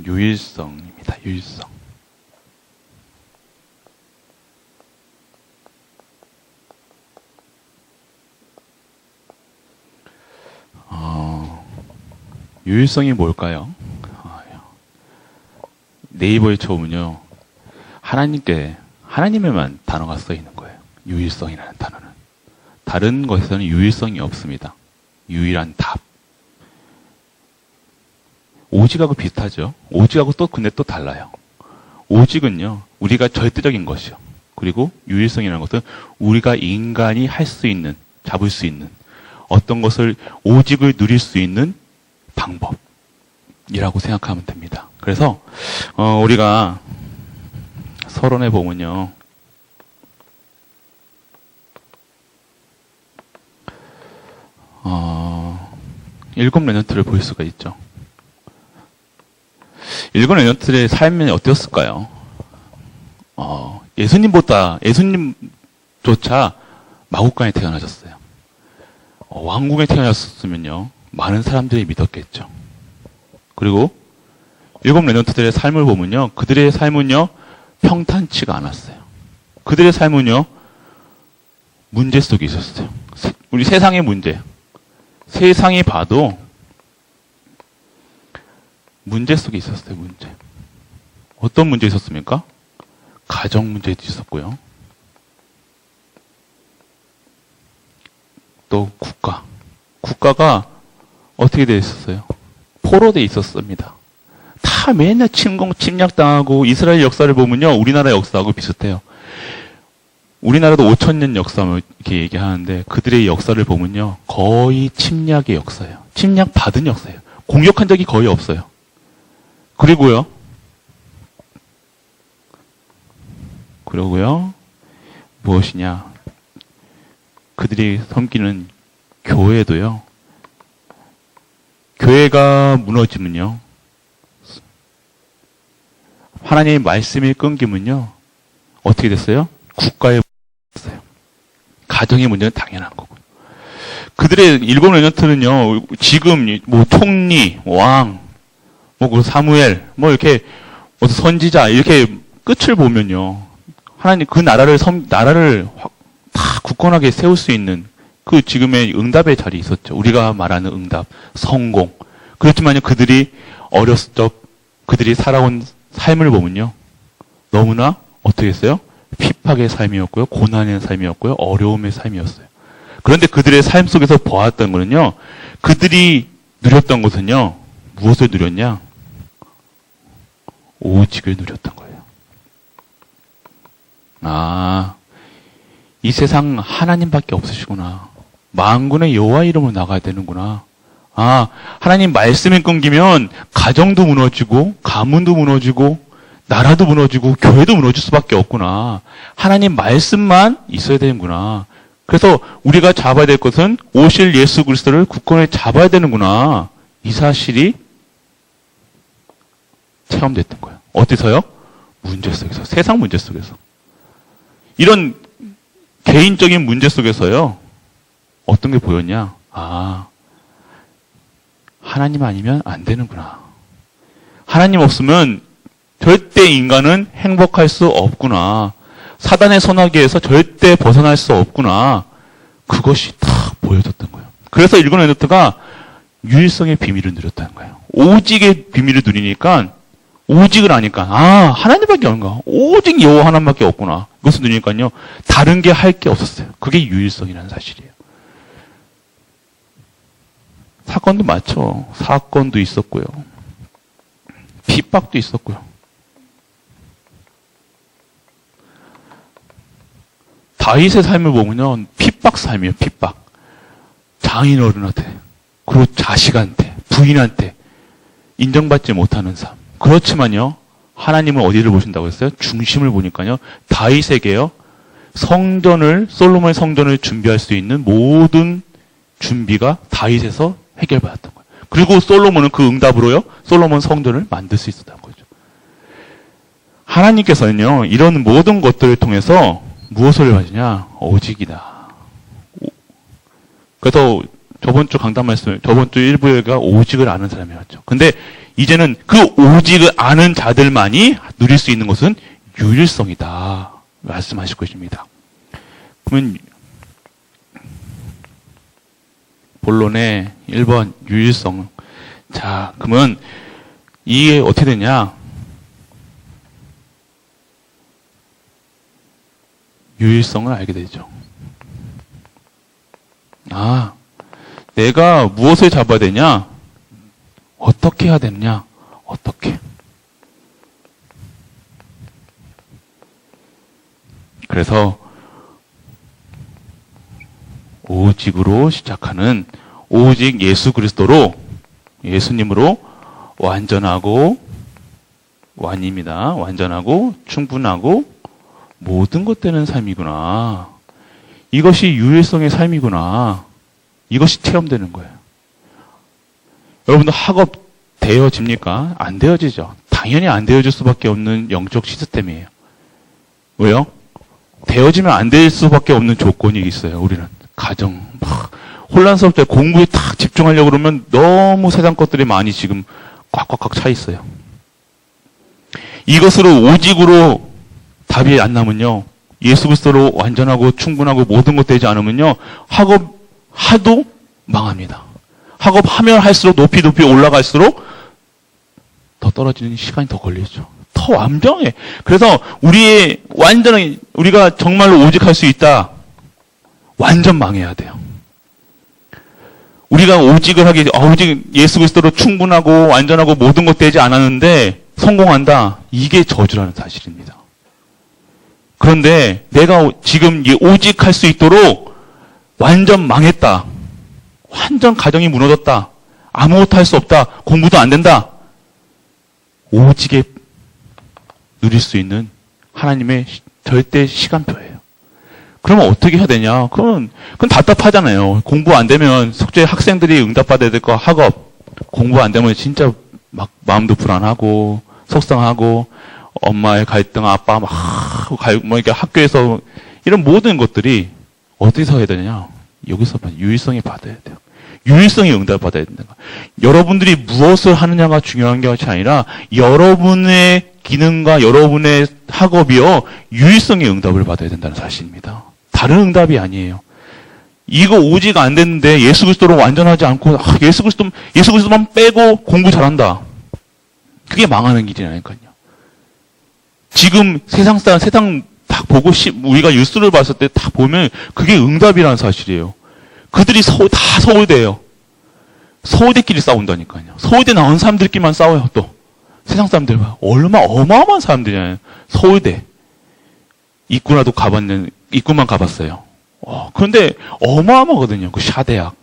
유일성입니다. 유일성. 유일성이 뭘까요? 네이버에 쳐보면요. 하나님에만 단어가 써 있는 거예요. 유일성이라는 단어는. 다른 것에서는 유일성이 없습니다. 유일한 답. 오직하고 비슷하죠. 오직하고 근데 또 달라요. 오직은요, 우리가 절대적인 것이요. 그리고 유일성이라는 것은 우리가 인간이 할 수 있는, 잡을 수 있는 어떤 것을 오직을 누릴 수 있는 방법이라고 생각하면 됩니다. 그래서 우리가 서론에 보면요. 일곱 렘넌트를 볼 수가 있죠. 일곱 렘넌트의 삶은 어땠을까요? 예수님조차 마국간에 태어나셨어요. 왕궁에 태어났으면요. 많은 사람들이 믿었겠죠. 그리고 일곱 렘넌트들의 삶을 보면요. 그들의 삶은요. 평탄치가 않았어요. 그들의 삶은요. 문제 속에 있었어요. 우리 세상의 문제. 세상이 봐도 문제 속에 있었어요. 문제. 어떤 문제 있었습니까? 가정 문제도 있었고요. 또 국가가 어떻게 되어 있었어요? 포로되어 있었습니다. 다 맨날 침략당하고 이스라엘 역사를 보면요. 우리나라 역사하고 비슷해요. 우리나라도 5,000년 역사를 이렇게 얘기하는데 그들의 역사를 보면요. 거의 침략의 역사예요. 침략받은 역사예요. 공격한 적이 거의 없어요. 그리고요. 무엇이냐. 그들이 섬기는 교회도요. 교회가 무너지면요. 하나님의 말씀이 끊기면요. 어떻게 됐어요? 국가에 문제가 됐어요. 가정의 문제는 당연한 거고. 그들의 일곱 렘넌트는요. 지금 총리, 왕, 사무엘, 이렇게 선지자 이렇게 끝을 보면요. 하나님 그 나라를 다 굳건하게 세울 수 있는 그 지금의 응답의 자리에 있었죠. 우리가 말하는 응답, 성공. 그렇지만요, 그들이 어렸을 적 그들이 살아온 삶을 보면요. 너무나 어떻게 했어요? 핍박의 삶이었고요. 고난의 삶이었고요. 어려움의 삶이었어요. 그런데 그들의 삶 속에서 보았던 거는요. 그들이 누렸던 것은요. 무엇을 누렸냐? 오직을 누렸던 거예요. 이 세상 하나님밖에 없으시구나. 만군의 여호와 이름으로 나가야 되는구나. 하나님 말씀이 끊기면 가정도 무너지고 가문도 무너지고 나라도 무너지고 교회도 무너질 수밖에 없구나. 하나님 말씀만 있어야 되는구나. 그래서 우리가 잡아야 될 것은 오실 예수 그리스도를 굳건히 잡아야 되는구나. 이 사실이 체험됐던 거예요. 어디서요? 문제 속에서. 세상 문제 속에서. 이런 개인적인 문제 속에서요. 어떤 게 보였냐? 하나님 아니면 안 되는구나. 하나님 없으면 절대 인간은 행복할 수 없구나. 사단의 손아귀에서 절대 벗어날 수 없구나. 그것이 딱 보여졌던 거예요. 그래서 일곱 렘넌트가 유일성의 비밀을 누렸다는 거예요. 오직의 비밀을 누리니까 오직을 아니까 하나님밖에 없는가. 오직 여호와 하나님밖에 없구나. 그것을 누리니까요. 다른 게 할 게 없었어요. 그게 유일성이라는 사실이에요. 사건도 많죠. 사건도 있었고요. 핍박도 있었고요. 다윗의 삶을 보면요. 핍박 삶이에요. 핍박. 장인어른한테, 그리고 자식한테, 부인한테 인정받지 못하는 삶. 그렇지만요. 하나님은 어디를 보신다고 했어요? 중심을 보니까요. 다윗에게요. 솔로몬의 성전을 준비할 수 있는 모든 준비가 다윗에서 해결받았던 거예요. 그리고 솔로몬은 그 응답으로요. 솔로몬 성전을 만들 수 있었던 거죠. 하나님께서는요. 이런 모든 것들을 통해서 무엇을 하시냐? 오직이다. 그래서 저번 주 강단 말씀, 저번 주 1부가 오직을 아는 사람이었죠. 근데 이제는 그 오직을 아는 자들만이 누릴 수 있는 것은 유일성이다. 말씀하실 것입니다. 그러면 본론의 1번 유일성. 자, 그러면 이게 어떻게 되냐? 유일성을 알게 되죠. 아, 내가 무엇을 잡아야 되냐? 어떻게 해야 되느냐? 어떻게? 그래서 오직으로 시작하는 오직 예수 그리스도로, 예수님으로 완전하고, 완입니다. 완전하고 충분하고 모든 것 되는 삶이구나. 이것이 유일성의 삶이구나. 이것이 체험되는 거예요. 여러분도 학업 되어집니까? 안 되어지죠. 당연히 안 되어질 수밖에 없는 영적 시스템이에요. 왜요? 되어지면 안 될 수밖에 없는 조건이 있어요. 우리는 가정 막 혼란스럽을 때 공부에 딱 집중하려고 그러면 너무 세상 것들이 많이 지금 꽉꽉꽉 차 있어요. 이것으로 오직으로 답이 안 나면요, 예수 그리스도로 완전하고 충분하고 모든 것 되지 않으면요, 학업 하도 망합니다. 학업하면 할수록 높이 올라갈수록 더 떨어지는 시간이 더 걸리죠. 더 완전해. 그래서 우리의 완전히 우리가 정말로 오직할 수 있다. 완전 망해야 돼요. 우리가 오직을 하기, 오직 예수 그리스도로 충분하고 완전하고 모든 것 되지 않았는데 성공한다. 이게 저주라는 사실입니다. 그런데 내가 지금 오직할 수 있도록 완전 망했다. 완전 가정이 무너졌다. 아무것도 할 수 없다. 공부도 안 된다. 오직에 누릴 수 있는 하나님의 절대 시간표예요. 그러면 어떻게 해야 되냐? 그건 답답하잖아요. 공부 안 되면 숙제 학생들이 응답받아야 될 거 학업. 공부 안 되면 진짜 막 마음도 불안하고 속상하고 엄마의 갈등, 아빠 뭐 이렇게 학교에서 이런 모든 것들이 어디서 해야 되냐? 여기서 유일성이 받아야 돼요. 유일성이 응답받아야 된다. 여러분들이 무엇을 하느냐가 중요한 것이 아니라 여러분의 기능과 여러분의 학업이요, 유일성의 응답을 받아야 된다는 사실입니다. 다른 응답이 아니에요. 이거 오직 안 됐는데 예수 그리스도로 완전하지 않고 예수 그리스도만 빼고 공부 잘한다. 그게 망하는 길이라니까요. 지금 세상 딱 보고 우리가 뉴스를 봤을 때 딱 보면 그게 응답이라는 사실이에요. 그들이 다 서울대예요. 서울대끼리 싸운다니까요. 서울대 나온 사람들끼리만 싸워요. 또 세상 사람들 봐. 어마어마한 사람들이잖아요. 서울대 입구만 가봤어요. 그런데 어마어마하거든요. 그 샤대학.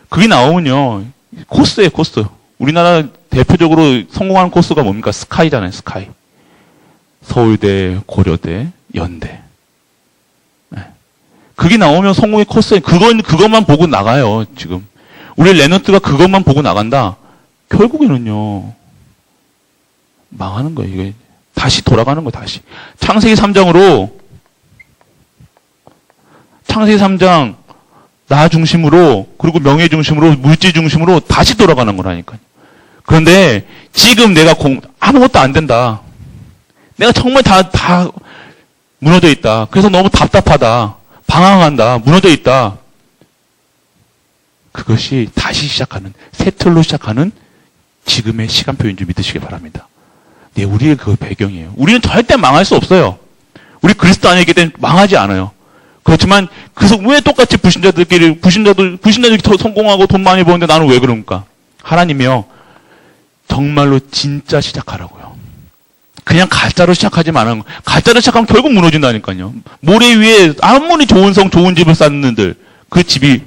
그게 나오면요, 코스예요, 코스. 우리나라 대표적으로 성공하는 코스가 뭡니까? 스카이잖아요, 스카이. 서울대, 고려대, 연대. 네. 그게 나오면 성공의 코스에 그것만 보고 나가요, 지금. 우리 랩런트가 그것만 보고 나간다. 결국에는요, 망하는 거예요. 이게 다시 돌아가는 거예요, 다시. 창세기 3장으로 나 중심으로, 그리고 명예 중심으로, 물질 중심으로 다시 돌아가는 거라니까요. 그런데 지금 내가 아무것도 안 된다. 내가 정말 다 무너져 있다. 그래서 너무 답답하다. 방황한다. 무너져 있다. 그것이 다시 시작하는, 새 틀로 시작하는 지금의 시간표인 줄 믿으시기 바랍니다. 네, 우리의 그 배경이에요. 우리는 절대 망할 수 없어요. 우리 그리스도 안에 있기 때문에 망하지 않아요. 그렇지만 그래서 왜 똑같이 불신자들끼리 더 성공하고 돈 많이 버는데 나는 왜 그런가? 하나님이요, 정말로 진짜 시작하라고요. 그냥 가짜로 시작하지 말라는 거. 가짜로 시작하면 결국 무너진다니까요. 모래 위에 아무리 좋은 좋은 집을 쌓는들 그 집이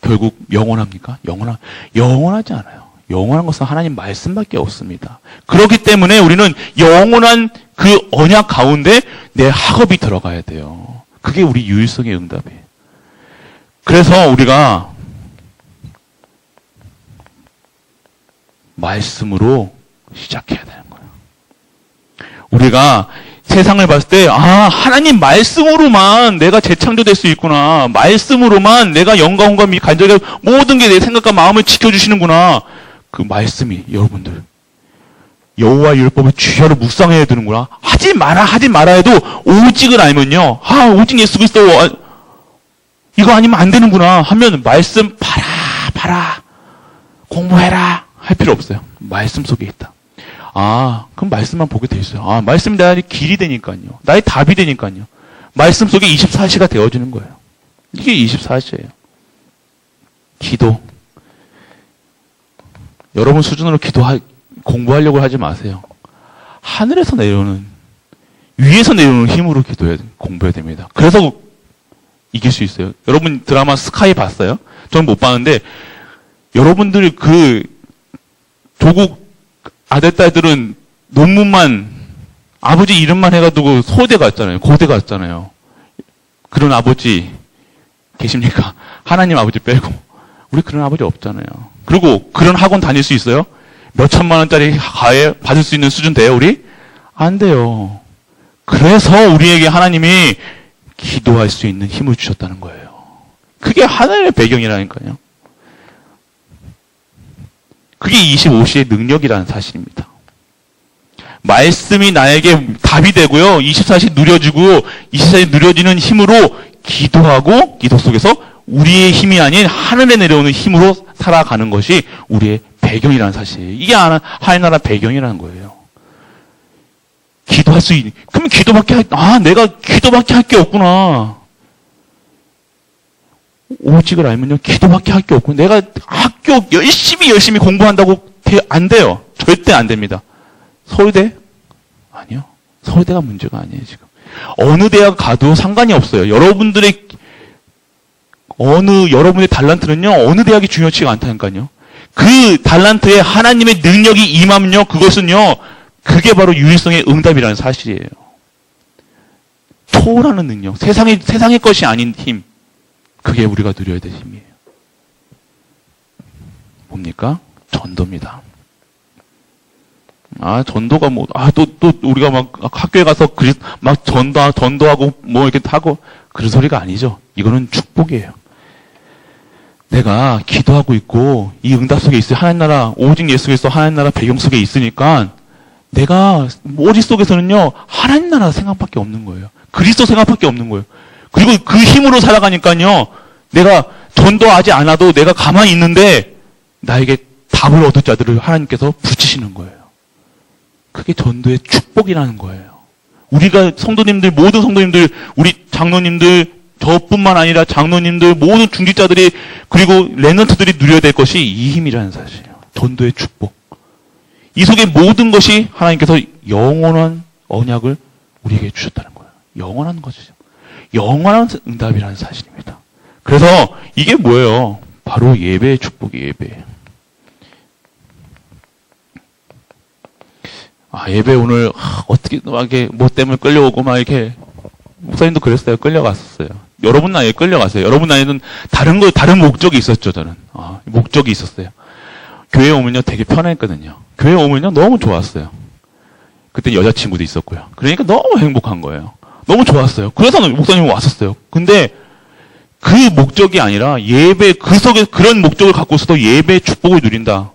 결국 영원합니까? 영원하지 않아요. 영원한 것은 하나님 말씀밖에 없습니다. 그렇기 때문에 우리는 영원한 그 언약 가운데 내 학업이 들어가야 돼요. 그게 우리 유일성의 응답이에요. 그래서 우리가 말씀으로 시작해야 되는 거예요. 우리가 세상을 봤을 때, 하나님 말씀으로만 내가 재창조될 수 있구나. 말씀으로만 내가 영광과 간절히 모든 게 내 생각과 마음을 지켜주시는구나. 그 말씀이 여러분들 여호와 율법을 주야로 묵상해야 되는구나. 하지 마라 해도 오직을 알면요. 오직 예수 그리스도 이거 아니면 안 되는구나 하면 말씀 봐라 공부해라 할 필요 없어요. 말씀 속에 있다. 그럼 말씀만 보게 돼 있어요. 말씀이 나의 길이 되니까요. 나의 답이 되니까요. 말씀 속에 24시가 되어지는 거예요. 이게 24시예요. 기도. 여러분 수준으로 공부하려고 하지 마세요. 하늘에서 내려오는, 위에서 내려오는 힘으로 공부해야 됩니다. 그래서 이길 수 있어요. 여러분 드라마 스카이 봤어요? 저는 못 봤는데, 여러분들 조국 아들, 딸들은 논문만, 아버지 이름만 해가지고 소대 갔잖아요. 고대 갔잖아요. 그런 아버지 계십니까? 하나님 아버지 빼고. 우리 그런 아버지 없잖아요. 그리고 그런 학원 다닐 수 있어요? 몇 천만 원짜리 과외 받을 수 있는 수준 돼요, 우리? 안 돼요. 그래서 우리에게 하나님이 기도할 수 있는 힘을 주셨다는 거예요. 그게 하늘의 배경이라니까요. 그게 25시의 능력이라는 사실입니다. 말씀이 나에게 답이 되고요. 24시 누려지고 24시 누려지는 힘으로 기도하고 기도 속에서 우리의 힘이 아닌 하늘에 내려오는 힘으로 살아가는 것이 우리의 배경이라는 사실이에요. 이게 하늘나라 배경이라는 거예요. 기도할 수 있는, 그러면 내가 기도밖에 할 게 없구나. 오직을 알면요, 기도밖에 할 게 없고, 내가 학교 열심히 공부한다고 안 돼요. 절대 안 됩니다. 서울대? 아니요. 서울대가 문제가 아니에요, 지금. 어느 대학 가도 상관이 없어요. 여러분의 달란트는요, 어느 대학이 중요치가 않다니까요. 그 달란트에 하나님의 능력이 임하면요, 그게 바로 유일성의 응답이라는 사실이에요. 초월하는 능력, 세상의 것이 아닌 힘, 그게 우리가 누려야 될 힘이에요. 뭡니까? 전도입니다. 전도가 또 우리가 막 학교에 가서 막 전도하고 이렇게 하고 그런 소리가 아니죠. 이거는 축복이에요. 내가 기도하고 있고 이 응답 속에 있어요. 하나님 나라, 오직 예수 그리스도 하나님 나라 배경 속에 있으니까 내가 머릿속에서는요, 하나님 나라 생각밖에 없는 거예요. 그리스도 생각밖에 없는 거예요. 그리고 그 힘으로 살아가니까요, 내가 전도하지 않아도 내가 가만히 있는데 나에게 답을 얻을 자들을 하나님께서 붙이시는 거예요. 그게 전도의 축복이라는 거예요. 우리가 모든 성도님들, 우리 장로님들, 저뿐만 아니라 장로님들, 모든 중직자들이, 그리고 랩런트들이 누려야 될 것이 이 힘이라는 사실이에요. 전도의 축복. 이 속에 모든 것이 하나님께서 영원한 언약을 우리에게 주셨다는 거예요. 영원한 것이죠. 영원한 응답이라는 사실입니다. 그래서 이게 뭐예요? 바로 예배의 축복이 예배예요. 예배 오늘 어떻게 뭐 때문에 끌려오고 막 이렇게, 목사님도 그랬어요. 끌려갔었어요. 여러분 나이에 끌려갔어요. 여러분 나이에는 다른 목적이 있었죠, 저는. 목적이 있었어요. 교회 오면요 되게 편했거든요. 교회 오면요 너무 좋았어요. 그때 여자친구도 있었고요. 그러니까 너무 행복한 거예요. 너무 좋았어요. 그래서 목사님 왔었어요. 근데 그 목적이 아니라 예배, 그 속에 그런 목적을 갖고서도 예배의 축복을 누린다.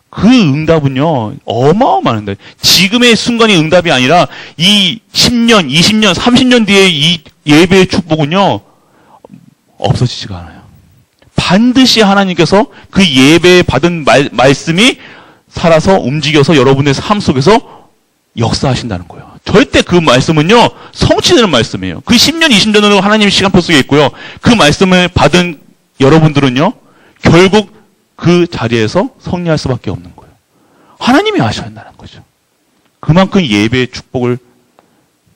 그 응답은요, 어마어마한데. 지금의 순간이 응답이 아니라 이 10년, 20년, 30년 뒤에 이 예배의 축복은요, 없어지지가 않아요. 반드시 하나님께서 그 예배에 받은 말씀이 살아서 움직여서 여러분의 삶 속에서 역사하신다는 거예요. 절대 그 말씀은요, 성취되는 말씀이에요. 그 10년, 20년으로 하나님의 시간표 속에 있고요. 그 말씀을 받은 여러분들은요, 결국 그 자리에서 승리할 수밖에 없는 거예요. 하나님이 하셔야 한다는 거죠. 그만큼 예배의 축복을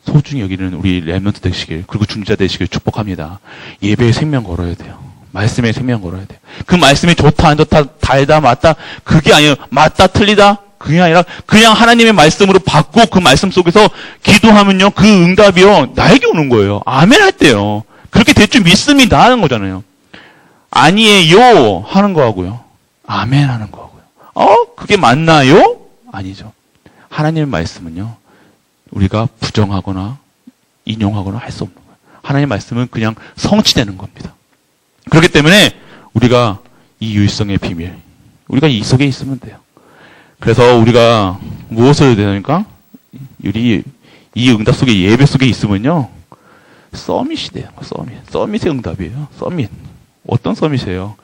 소중히 여기는 우리 랩런트 되시길, 그리고 중지자 되시길 축복합니다. 예배의 생명 걸어야 돼요. 말씀의 생명 걸어야 돼요. 그 말씀이 좋다 안 좋다, 달다 맞다, 그게 아니에요. 맞다 틀리다, 그게 아니라 그냥 하나님의 말씀으로 받고 그 말씀 속에서 기도하면요, 그 응답이요 나에게 오는 거예요. 아멘 할 때요. 그렇게 될 줄 믿음이 나는 거잖아요. 아니에요 하는 거하고요, 아멘 하는 거하고요. 그게 맞나요? 아니죠. 하나님의 말씀은요, 우리가 부정하거나 인용하거나 할 수 없는 거예요. 하나님의 말씀은 그냥 성취되는 겁니다. 그렇기 때문에 우리가 이 유일성의 비밀, 우리가 이 속에 있으면 돼요. 그래서 우리가 무엇을 해야 되니까? 우리 이 응답 속에, 예배 속에 있으면요, 서밋이 돼요. 서밋의 응답이에요. 서밋. 어떤 서밋이에요?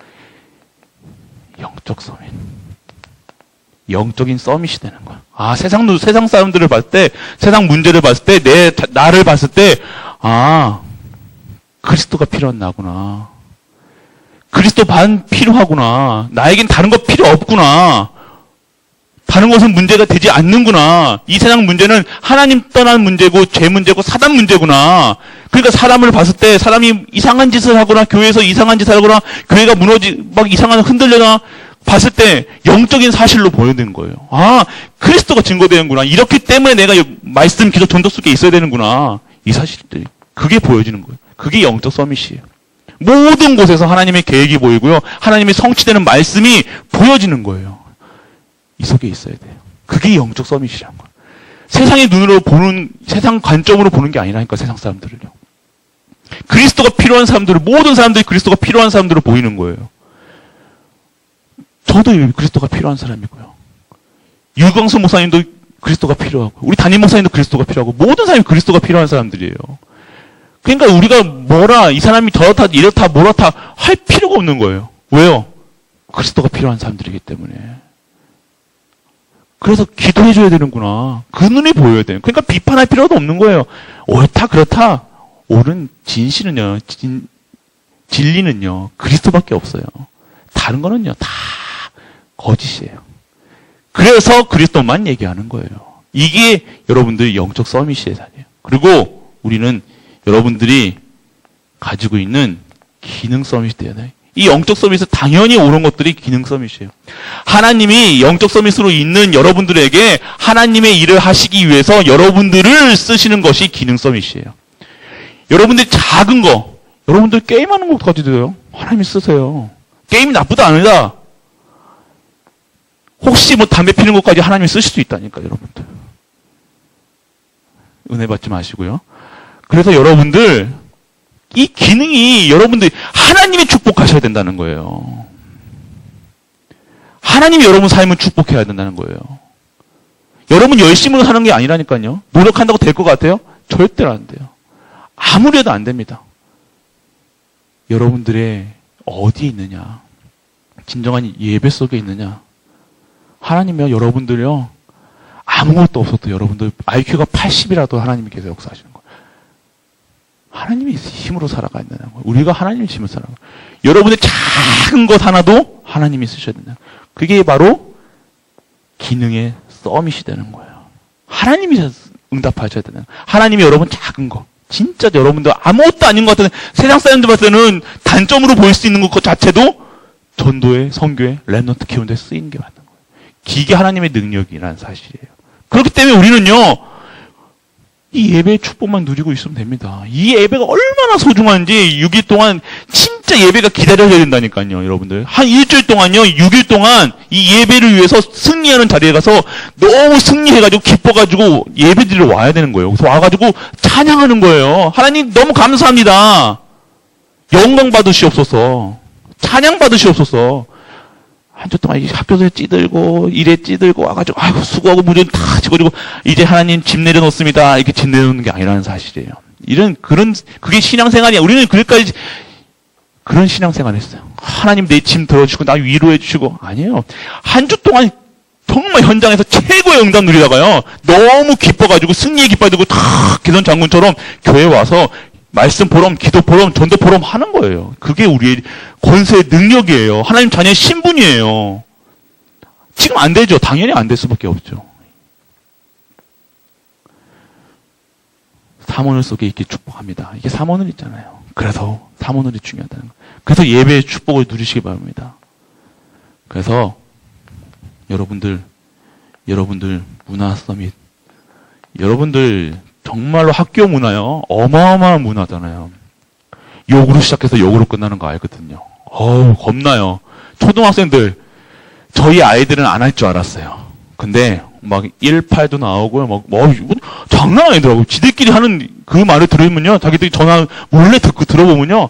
영적 서밋. 영적인 서밋이 되는 거야. 아, 세상 사람들을 봤을 때, 세상 문제를 봤을 때, 나를 봤을 때, 아, 그리스도가 필요한 나구나. 그리스도 반 필요하구나. 나에겐 다른 거 필요 없구나. 다른 것은 문제가 되지 않는구나. 이 세상 문제는 하나님 떠난 문제고, 죄 문제고, 사단 문제구나. 그러니까 사람을 봤을 때, 사람이 이상한 짓을 하거나, 교회에서 이상한 짓을 하거나, 교회가 막 이상한 흔들려나, 봤을 때 영적인 사실로 보여지는 거예요. 아, 그리스도가 증거되는구나. 이렇기 때문에 내가 말씀, 기도, 전도 속에 있어야 되는구나. 이 사실들이. 그게 보여지는 거예요. 그게 영적 서밋이에요. 모든 곳에서 하나님의 계획이 보이고요. 하나님의 성취되는 말씀이 보여지는 거예요. 이 속에 있어야 돼요. 그게 영적 서밋이란 거예요. 세상의 눈으로 보는, 세상 관점으로 보는 게 아니라니까, 세상 사람들을요. 그리스도가 필요한 사람들을, 모든 사람들이 그리스도가 필요한 사람들을 보이는 거예요. 저도 그리스도가 필요한 사람이고요. 유광수 목사님도 그리스도가 필요하고, 우리 담임 목사님도 그리스도가 필요하고, 모든 사람이 그리스도가 필요한 사람들이에요. 그러니까 우리가 이 사람이 저렇다, 이렇다, 뭐렇다 할 필요가 없는 거예요. 왜요? 그리스도가 필요한 사람들이기 때문에. 그래서 기도해줘야 되는구나. 그 눈이 보여야 돼요. 그러니까 비판할 필요도 없는 거예요. 옳다, 그렇다. 옳은 진실은요, 진리는요, 그리스도밖에 없어요. 다른 거는요, 다 거짓이에요. 그래서 그리스도만 얘기하는 거예요. 이게 여러분들의 영적 서밋의 자리예요. 그리고 우리는 여러분들이 가지고 있는 기능 서밋이 돼야 돼요. 이 영적 서밋은 당연히 옳은 것들이 기능 서밋이에요. 하나님이 영적 서밋으로 있는 여러분들에게 하나님의 일을 하시기 위해서 여러분들을 쓰시는 것이 기능 서밋이에요. 여러분들이 작은 거, 여러분들 게임하는 것까지 돼요. 하나님이 쓰세요. 게임이 나쁘다 아니다. 혹시 담배 피는 것까지 하나님이 쓰실 수 있다니까, 여러분들. 은혜 받지 마시고요. 그래서 여러분들, 이 기능이 여러분들이 하나님이 축복하셔야 된다는 거예요. 하나님이 여러분 삶을 축복해야 된다는 거예요. 여러분 열심으로 사는 게 아니라니까요. 노력한다고 될 것 같아요? 절대로 안 돼요. 아무리 해도 안 됩니다. 여러분들의 어디에 있느냐? 진정한 예배 속에 있느냐? 하나님이요, 여러분들요, 아무것도 없어도 여러분들 IQ가 80이라도 하나님이 계속 역사하시는 거예요. 하나님이 힘으로 살아가야 된다는 거예요. 우리가 하나님의 힘으로 살아가요. 여러분의 작은 것 하나도 하나님이 쓰셔야 된다. 그게 바로 기능의 서밋이 되는 거예요. 하나님이 응답하셔야 되는 거예요. 하나님이 여러분 작은 거, 진짜 여러분들 아무것도 아닌 것 같은 세상 사람들 봤을 때는 단점으로 보일 수 있는 것 자체도 전도에, 선교에, 랩넌트 키우는 데 쓰이는 게 맞는 거예요. 이게 하나님의 능력이라는 사실이에요. 그렇기 때문에 우리는요, 이 예배의 축복만 누리고 있으면 됩니다. 이 예배가 얼마나 소중한지 6일 동안 진짜 예배가 기다려져야 된다니까요, 여러분들. 한 일주일 동안요, 6일 동안 이 예배를 위해서 승리하는 자리에 가서 너무 승리해가지고 기뻐가지고 예배드리러 와야 되는 거예요. 그래서 와가지고 찬양하는 거예요. 하나님 너무 감사합니다. 영광 받으시옵소서. 찬양 받으시옵소서. 한 주 동안 학교에서 찌들고, 일에 찌들고, 와가지고, 아이고, 수고하고, 무전 다 집어지고, 이제 하나님 집 내려놓습니다. 이렇게 집 내려놓는 게 아니라는 사실이에요. 그게 신앙생활이야. 우리는 그럴까지, 그런 신앙생활 했어요. 하나님 내 짐 들어주시고, 나 위로해주시고. 아니에요. 한 주 동안 정말 현장에서 최고의 응답 누리다가요, 너무 기뻐가지고, 승리에 기뻐가지고, 다 기존 장군처럼 교회 와서, 말씀 보럼, 기도 보럼, 전도 보럼 하는 거예요. 그게 우리의 권세의 능력이에요. 하나님 자녀의 신분이에요. 지금 안 되죠. 당연히 안 될 수밖에 없죠. 삼원을 속에 있게 축복합니다. 이게 삼원을 있잖아요. 그래서 삼원을이 중요하다는 거예요. 그래서 예배의 축복을 누리시기 바랍니다. 그래서 여러분들 문화 서밋, 여러분들 정말로 학교 문화요, 어마어마한 문화잖아요. 욕으로 시작해서 욕으로 끝나는 거 알거든요. 겁나요. 초등학생들, 저희 아이들은 안 할 줄 알았어요. 근데 막 1~8도 나오고요. 장난 아니더라고요. 지들끼리 하는 그 말을 들으면요, 자기들이 전화 몰래 듣고 들어보면요,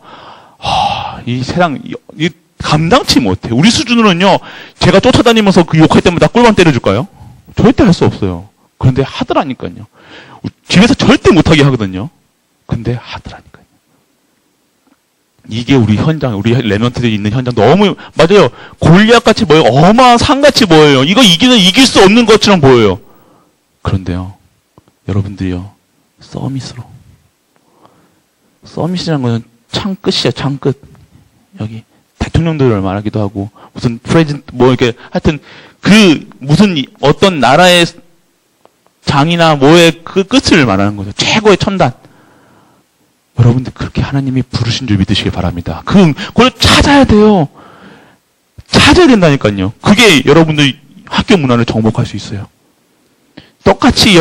이 세상, 감당치 못해. 우리 수준으로는요, 제가 쫓아다니면서 그 욕할 때마다 꿀밤 때려줄까요? 절대 할 수 없어요. 그런데 하더라니까요. 집에서 절대 못하게 하거든요. 근데 하더라니까요. 이게 우리 현장, 우리 랩런트들이 있는 현장 너무, 맞아요. 골리앗같이 보여요. 어마어마한 산같이 보여요. 이거 이길 수 없는 것처럼 보여요. 그런데요, 여러분들이요, 서밋이라는 거는 창 끝이야, 창 끝. 여기 대통령들을 말하기도 하고, 무슨 프레젠트, 이렇게, 하여튼, 무슨 어떤 나라의 장이나 뭐의 그 끝을 말하는 거죠. 최고의 첨단. 여러분들 그렇게 하나님이 부르신 줄 믿으시길 바랍니다. 그걸 찾아야 돼요. 찾아야 된다니까요. 그게 여러분들 학교 문화를 정복할 수 있어요. 똑같이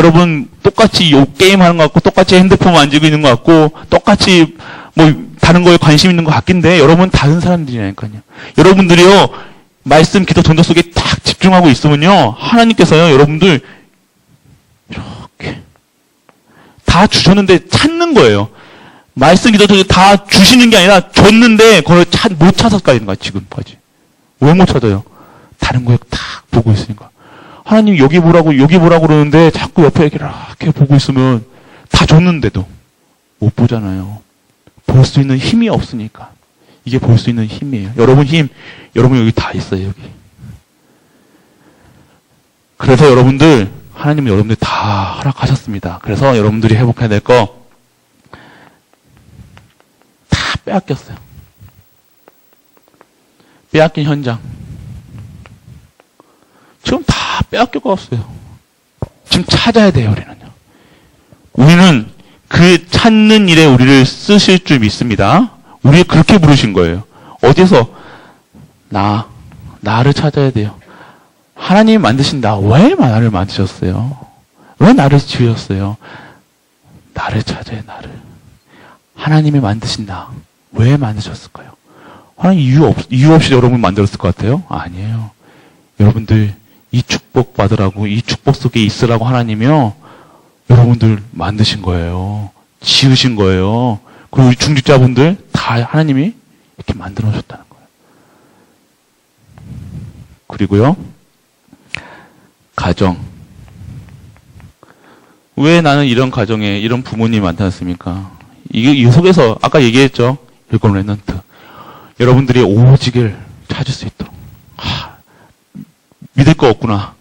게임 하는 것 같고, 똑같이 핸드폰 만지고 있는 것 같고, 똑같이 다른 거에 관심 있는 것 같긴데, 여러분 다른 사람들이라니까요. 여러분들이요, 말씀, 기도, 전도 속에 딱 집중하고 있으면요, 하나님께서요, 여러분들, 이렇게, 다 주셨는데 찾는 거예요. 말씀, 기도, 전도 다 주시는 게 아니라 줬는데, 그걸 못 찾아서 거야, 지금까지. 왜 못 찾아요? 다른 거에 딱 보고 있으니까. 하나님 여기 보라고 그러는데 자꾸 옆에 이렇게 보고 있으면 다 줬는데도 못 보잖아요. 볼 수 있는 힘이 없으니까. 이게 볼 수 있는 힘이에요. 여러분 여기 다 있어요, 여기. 그래서 하나님은 여러분들 다 허락하셨습니다. 그래서 여러분들이 회복해야 될 거 다 빼앗겼어요. 빼앗긴 현장. 지금 다 빼앗겨갔어요. 지금 찾아야 돼요, 우리는요. 우리는 그 찾는 일에 우리를 쓰실 줄 믿습니다. 우리 그렇게 부르신 거예요. 어디서? 나를 찾아야 돼요. 하나님이 만드신 왜 나를 만드셨어요? 왜 나를 지으셨어요? 나를 찾아야, 나를. 하나님이 만드신 왜 만드셨을까요? 하나님 이유 없이 여러분 만들었을 것 같아요? 아니에요. 여러분들, 이 축복 받으라고, 이 축복 속에 있으라고 하나님이요, 여러분들 만드신 거예요. 지으신 거예요. 그리고 우리 중직자분들 다 하나님이 이렇게 만들어 놓으셨다는 거예요. 그리고요, 가정. 왜 나는 이런 가정에 이런 부모님이 많지 않습니까? 이 속에서 아까 얘기했죠. 일곱 랩런트. 여러분들이 오직을 찾을 수 있도록. 믿을 거 없구나.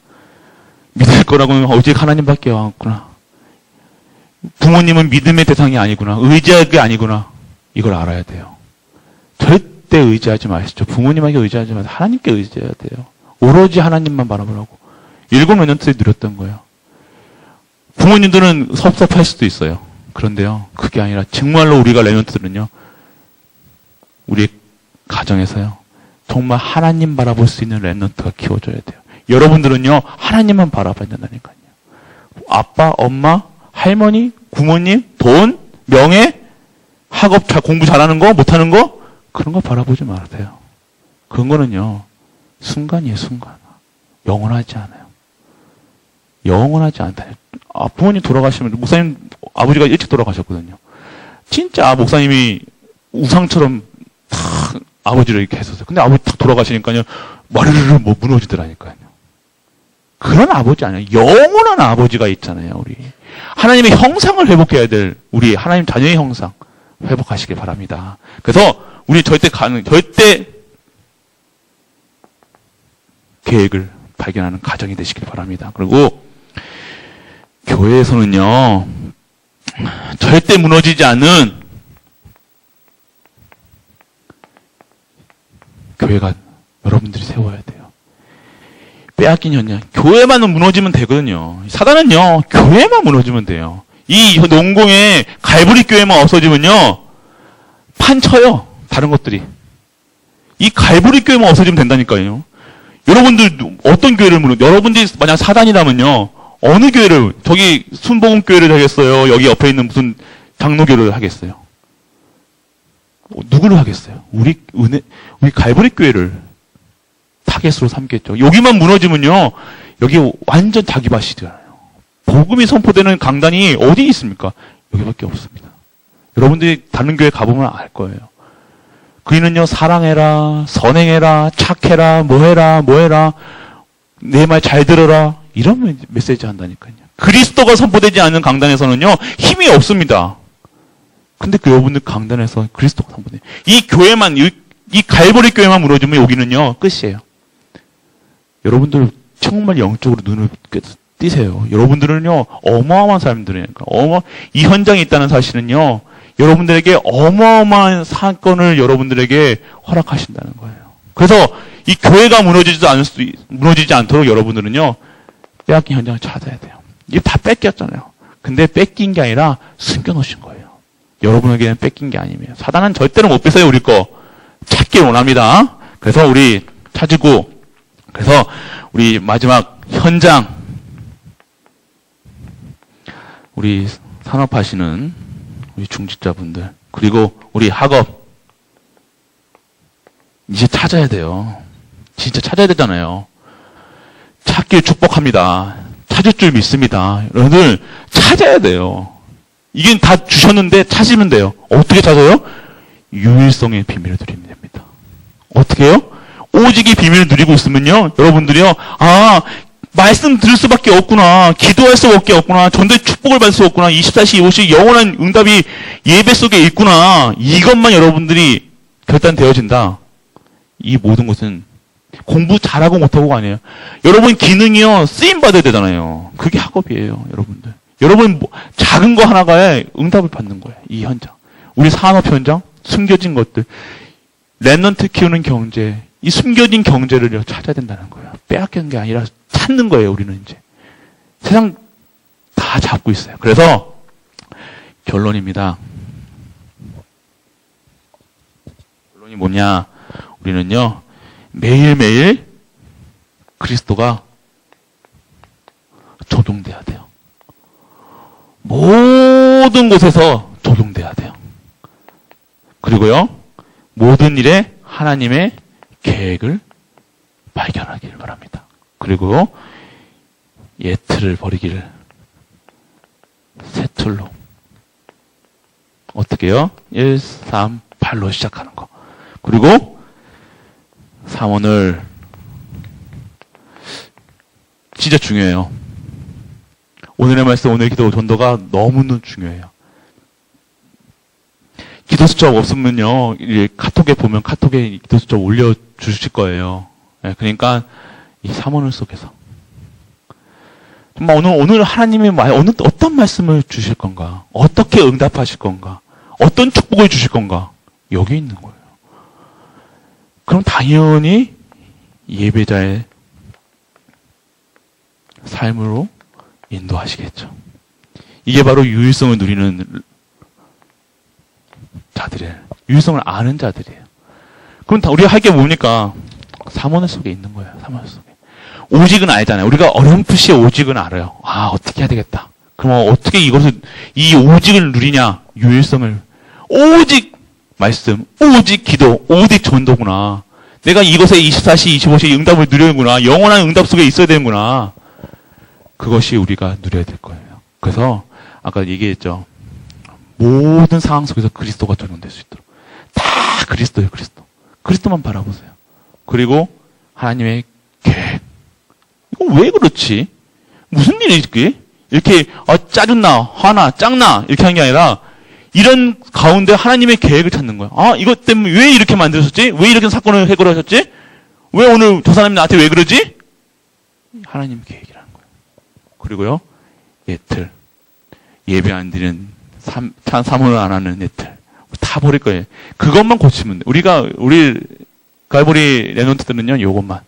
믿을 거라고는 오직 하나님밖에 없구나. 부모님은 믿음의 대상이 아니구나. 의지할 게 아니구나. 이걸 알아야 돼요. 절대 의지하지 마시죠. 부모님에게 의지하지 마세요. 하나님께 의지해야 돼요. 오로지 하나님만 바라보라고. 일곱 랩런트에 누렸던 거예요. 부모님들은 섭섭할 수도 있어요. 그런데요, 그게 아니라 정말로 우리가 랩런트들은요, 우리 가정에서요, 정말 하나님 바라볼 수 있는 랩런트가 키워져야 돼요. 여러분들은요, 하나님만 바라봐야 된다니까요. 아빠, 엄마, 할머니, 부모님, 돈, 명예, 학업 공부 잘하는 거, 못하는 거, 그런 거 바라보지 마세요. 그런 거는요, 순간이에요, 순간. 영원하지 않아요. 영원하지 않다. 부모님 돌아가시면, 목사님, 아버지가 일찍 돌아가셨거든요. 진짜 목사님이 우상처럼 탁 아버지를 이렇게 했었어요. 근데 아버지 탁 돌아가시니까요, 마르르르 무너지더라니까요. 그런 아버지 아니에요. 영원한 아버지가 있잖아요, 우리. 하나님의 형상을 회복해야 될, 우리 하나님 자녀의 형상, 회복하시길 바랍니다. 그래서, 우리 절대 계획을 발견하는 가정이 되시길 바랍니다. 그리고, 교회에서는요, 절대 무너지지 않는 교회가 여러분들이 세워야 돼요. 빼앗긴 현장. 교회만 무너지면 되거든요. 사단은요, 교회만 무너지면 돼요. 이 농공의 갈보리 교회만 없어지면요, 판 쳐요. 다른 것들이. 이 갈보리 교회만 없어지면 된다니까요. 여러분들 어떤 교회를 여러분들이 만약 사단이라면요, 어느 교회를, 저기 순복음 교회를 하겠어요? 여기 옆에 있는 무슨 장로교를 하겠어요? 누구를 하겠어요? 우리 갈보리 교회를 타겟으로 삼겠죠. 여기만 무너지면요, 여기 완전 자기 밭이잖아요. 복음이 선포되는 강단이 어디 있습니까? 여기밖에 없습니다. 여러분들이 다른 교회 가보면 알 거예요. 그이는요, 사랑해라, 선행해라, 착해라, 뭐해라, 내 말 잘 들어라. 이런 메시지 한다니까요. 그리스도가 선포되지 않는 강단에서는요, 힘이 없습니다. 근데 그 여러분들 강단에서 그리스도가 선포돼요. 이 교회만, 이 갈보리 교회만 무너지면 여기는요, 끝이에요. 여러분들 정말 영적으로 눈을 띄세요. 여러분들은요, 어마어마한 사람들이니까. 이 현장에 있다는 사실은요, 여러분들에게 어마어마한 사건을 여러분들에게 허락하신다는 거예요. 그래서 이 교회가 무너지지 않도록 여러분들은요, 빼앗긴 현장을 찾아야 돼요. 이게 다 뺏겼잖아요. 근데 뺏긴 게 아니라 숨겨놓으신 거예요. 여러분에게는 뺏긴 게 아니에요. 사단은 절대로 못 뺏어요, 우리 거. 찾길 원합니다. 그래서 우리 찾고, 그래서 우리 마지막 현장, 우리 산업하시는 우리 중직자분들, 그리고 우리 학업, 이제 찾아야 돼요. 진짜 찾아야 되잖아요. 찾길 축복합니다. 찾을 줄 믿습니다. 여러분들 찾아야 돼요. 이게 다 주셨는데 찾으면 돼요. 어떻게 찾아요? 유일성의 비밀을 누리면 됩니다. 어떻게 해요? 오직 이 비밀을 누리고 있으면요, 여러분들이요, 말씀 들을 수밖에 없구나. 기도할 수밖에 없구나. 전도의 축복을 받을 수 없구나. 24시 25시 영원한 응답이 예배 속에 있구나. 이것만 여러분들이 결단되어진다. 이 모든 것은 공부 잘하고 못하고가 아니에요. 여러분 기능이요, 쓰임받아야 되잖아요. 그게 학업이에요, 여러분들. 여러분 작은 거 하나가 응답을 받는 거예요. 이 현장. 우리 산업 현장, 숨겨진 것들. 랩넌트 키우는 경제, 이 숨겨진 경제를 찾아야 된다는 거예요. 빼앗기는 게 아니라 찾는 거예요, 우리는 이제. 세상 다 잡고 있어요. 그래서 결론입니다. 결론이 뭐냐? 우리는요, 매일매일 그리스도가 적용돼야 돼요. 모든 곳에서 적용돼야 돼요. 그리고요, 모든 일에 하나님의 계획을 발견하기를 바랍니다. 그리고 예틀을 버리기를 새 틀로, 어떻게 해요? 1, 3, 8로 시작하는 거. 그리고 삼원을 진짜 중요해요. 오늘의 말씀, 오늘의 기도, 전도가 너무너무 중요해요. 기도 수첩 없으면요, 카톡에 보면 카톡에 기도 수첩 올려주실 거예요. 네, 그러니까 이 삼원을 속에서 정말 오늘 하나님이 어떤 말씀을 주실 건가, 어떻게 응답하실 건가, 어떤 축복을 주실 건가, 여기 있는 거예요. 그럼 당연히 예배자의 삶으로 인도하시겠죠. 이게 바로 유일성을 누리는 자들이에요. 유일성을 아는 자들이에요. 그럼 다 우리가 할 게 뭡니까? 삼원의 속에 있는 거예요. 삼원 속에. 오직은 알잖아요. 우리가 어렴풋이 오직은 알아요. 어떻게 해야 되겠다. 그럼 어떻게 이 오직을 누리냐? 유일성을. 오직 말씀, 오직 기도, 오직 전도구나. 내가 이것에 24시, 25시 응답을 누리는구나. 영원한 응답 속에 있어야 되는구나. 그것이 우리가 누려야 될 거예요. 그래서 아까 얘기했죠. 모든 상황 속에서 그리스도가 적용될 수 있도록. 다 그리스도예요, 그리스도. 그리스도만 바라보세요. 그리고 하나님의 계획. 이건 왜 그렇지? 무슨 일이지? 이렇게 짜증나, 화나, 짱나 이렇게 하는 게 아니라 이런 가운데 하나님의 계획을 찾는 거예요. 이것 때문에 왜 이렇게 만드셨지? 왜 이렇게 사건을 해결하셨지? 왜 오늘 저 사람이 나한테 왜 그러지? 하나님 계획이라는 거예요. 그리고요, 예틀. 예배 안 드리는, 삼원을 안 하는 예틀. 다 버릴 거예요. 그것만 고치면 돼. 우리 갈보리 랩넌트들은요, 요것만.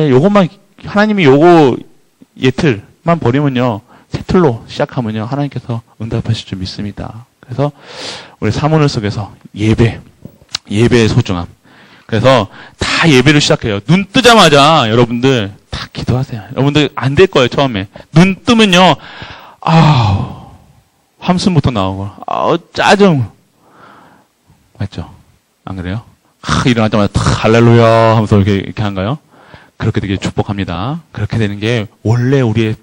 요것만, 하나님이 요거 예틀만 버리면요, 새 틀로 시작하면요, 하나님께서 응답하실 줄 믿습니다. 그래서 우리 삼원을 속에서 예배의 소중함. 그래서 다 예배를 시작해요. 눈 뜨자마자 여러분들 다 기도하세요. 여러분들 안 될 거예요, 처음에. 눈 뜨면요, 함숨부터 나오고, 짜증. 맞죠? 안 그래요? 일어나자마자 할렐루야 하면서 이렇게 한가요? 그렇게 되게 축복합니다. 그렇게 되는 게 원래 우리의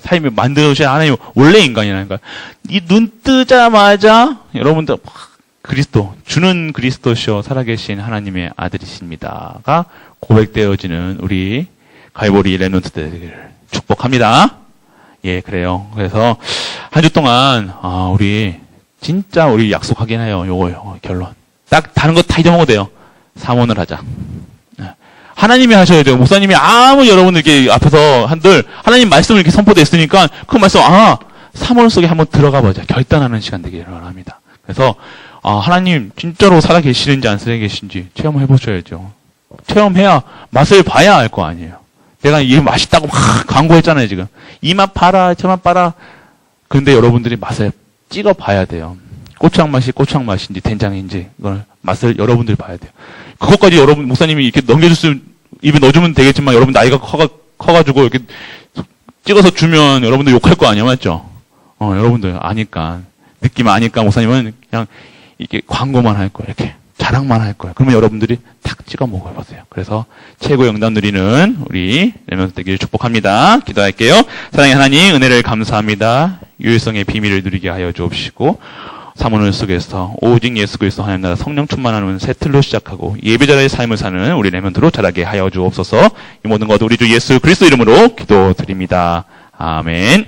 삶을 만들어주신 하나님 원래 인간이라는 거야. 이 눈 뜨자마자 여러분들 그리스도, 주는 그리스도시요 살아계신 하나님의 아들이십니다가 고백되어지는 우리 갈보리 렘넌트들을 축복합니다. 예, 그래요. 그래서 한 주 동안 우리 진짜 우리 약속하긴 해요. 요거 결론. 딱 다른 거 다 잊어먹어도 돼요. 사모를 하자. 하나님이 하셔야 돼요. 목사님이 아무 여러분들 이렇게 앞에서 한들 하나님 말씀을 이렇게 선포됐으니까 그 말씀 사모를 속에 한번 들어가 보자. 결단하는 시간 되기를 바랍니다. 그래서 하나님 진짜로 살아 계시는지 안 살아 계신지 체험해 보셔야죠. 체험해야 맛을 봐야 알 거 아니에요. 내가 이게 맛있다고 막 광고했잖아요, 지금. 이 맛 봐라, 저 맛 봐라. 근데 여러분들이 맛을 찍어 봐야 돼요. 고추장 맛이 고추장 맛인지 된장인지 이걸 맛을 여러분들이 봐야 돼요. 그것까지 여러분 목사님이 이렇게 넘겨줬으면 입에 넣어주면 되겠지만 여러분 나이가 커가지고 이렇게 찍어서 주면 여러분들 욕할 거 아니야, 맞죠? 여러분들 아니까 느낌 아니까 목사님은 그냥 이렇게 광고만 할 거예요. 이렇게 자랑만 할 거예요. 그러면 여러분들이 탁 찍어 먹어보세요. 그래서 최고 영광 누리는 우리 렘넌트 되기를 축복합니다. 기도할게요. 사랑의 하나님, 은혜를 감사합니다. 유일성의 비밀을 누리게 하여 주옵시고 사모늘 속에서 오직 예수 그리스도 하나님 나라 성령 충만하는 새 틀로 시작하고 예배자의 삶을 사는 우리 렘넌트로 자라게 하여 주옵소서. 이 모든 것도 우리 주 예수 그리스도 이름으로 기도드립니다. 아멘.